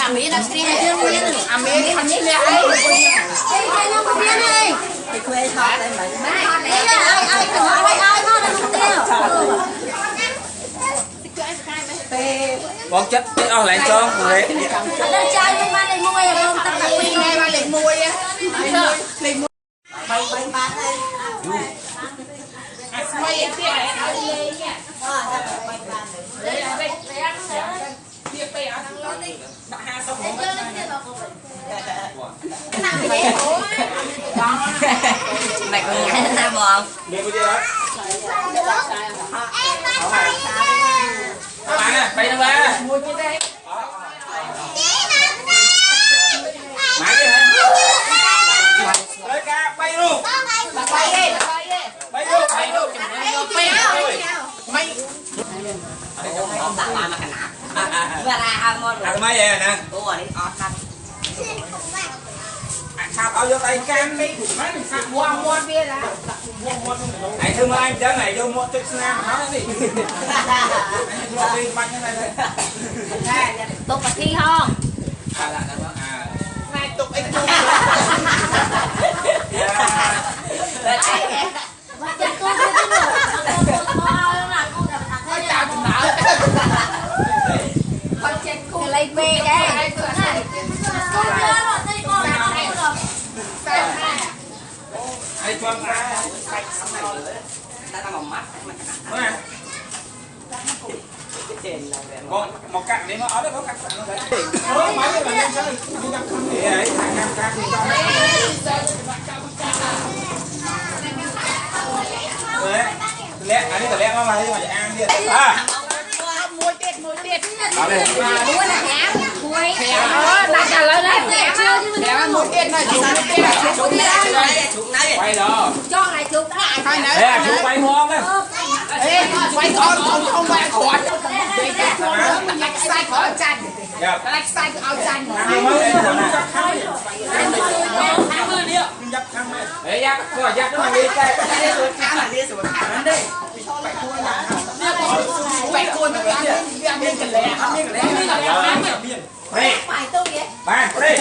Mỹ đã xí hay chưa nguyên Mỹ không xí ai ai nó có biến này thì quê thọ đây mà ai thôi là không tiêu con chất cái lại cho người đang chơi với ba lại mua à không tập tập pin này ba lại mua á lại mua bay bán đây quay kia ở đây nha bay bán đây kia bay ở thằng lớn đi đặt hai xong rồi này có nhảy ra bò đi có gì đó bạn nè bay đâu ba mua cái đây máy đi hả tới ca bay luôn bay đi bay luôn bay luôn bay ông đặt lại mà cái nạp và ra ăn ngon ăn mấy vậy nè ủa đi ọt ăn sao tao vô tay cam đi mua bia ra này thương anh chớ này vô mua chiếc nam nó đi vô đi bánh cái này đây tục mà thi không này tục anh tục lấy về đây ai cho ta ta mỏng mắt một cạnh đi mà ở đây có cạnh nó đấy mấy cái này sao đi ấy thằng nam ca thì lẹ anh đi lẹ mà đi mà ăn đi mua tiệt ở đây mua là hẻm muối là trả lời đấy chưa chứ mình mua tiệt này chúng này quay đó cho này chúng lại đây chú quay hoang đấy quay con không quay khỏi mình lạch sai khỏi chanh lạch sai áo chanh đấy giáp rồi giáp nó đi cái quay cuốn nó ăn miếng cái lẹ đây phải tôi vậy bạn đi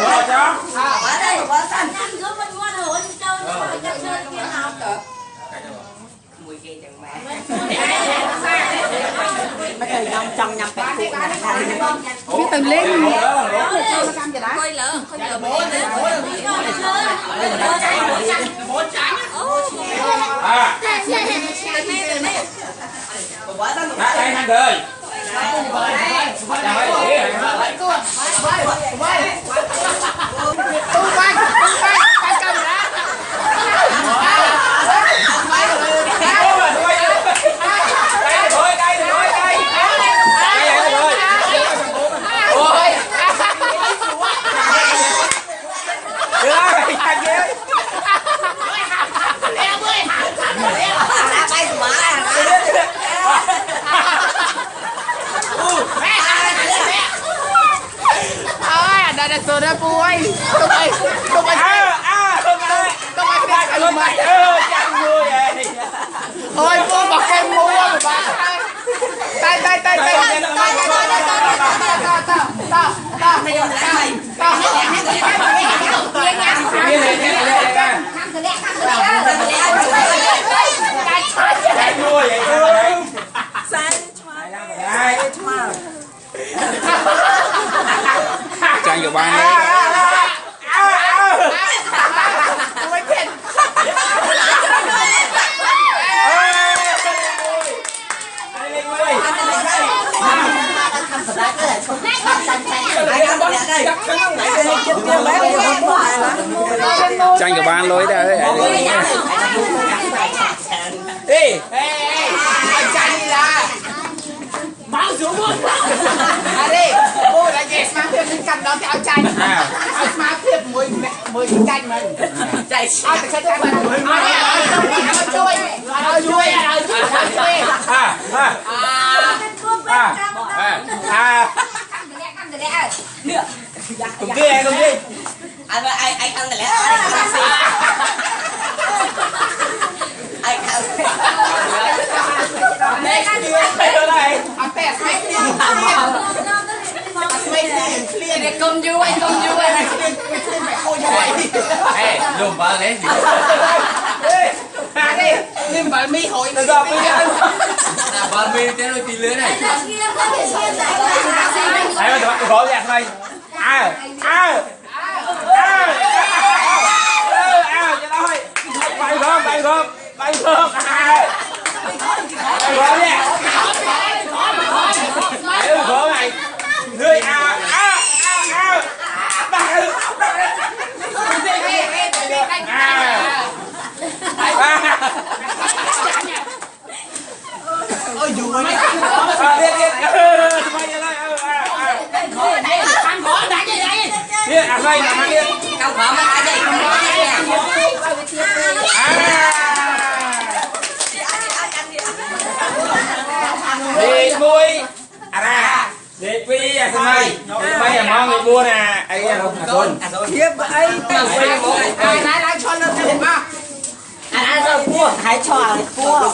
rồi cho ở đây có sẵn ăn giúp mình ngon hơn chơi chơi kia nào cỡ mùi kia chẳng mẹ mấy thầy nhom trong nhom bẹt cuộn biết từng lên khơi lỡ đây hai người đây tôi đã vui tôi ơi không ai luôn mày chẳng vui vậy thôi mua một cái mua mà bạn tay Trang của bạn đấy. Trang của bạn lối đây. Đi. Anh trai đi ra. Máu xuống luôn. Đi. Cô là yes mà thêm những cành đó theo chanh. Mà thêm mùi chanh mình. Chạy sao thì sẽ thêm mình. Chui. Cùng kia cùng đi. Anh ăn lẽ anh ăn đây. Anh pes. công vui mày cô như vậy ê lùm vợ lấy gì à đi nhưng mà mi hội Được rồi, bây giờ là vợ mình tên đôi tí lứa này đấy mà tụi bạn gõ nhạc này cho nó hơi bay gom bay gom gõ nhạc gõ này người ôi dù mày thằng gõ đánh gì đây đi à đây là đi không phải mà ai đây không có đi mui à ra đi quy à thằng này bây giờ mong người mua nè ấy là con hiếp ấy lại cho lên được mà anh rồi cua hãy cho cua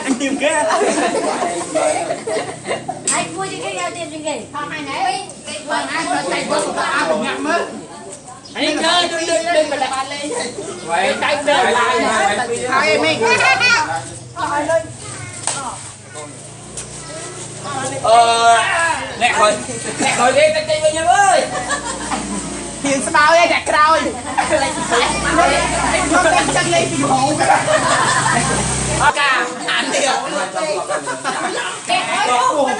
anh tìm cái anh mua cho cái nhau tiền gì không ai nấy anh có tay có ăn ngậm á anh chơi đừng mà lại lên vậy tay đơn lại hai em mình nè rồi đi tay tay với nhau ơi hiện sao bao đây đặt rồi anh có cái chân lên thì hộ cả anh điều cái ôi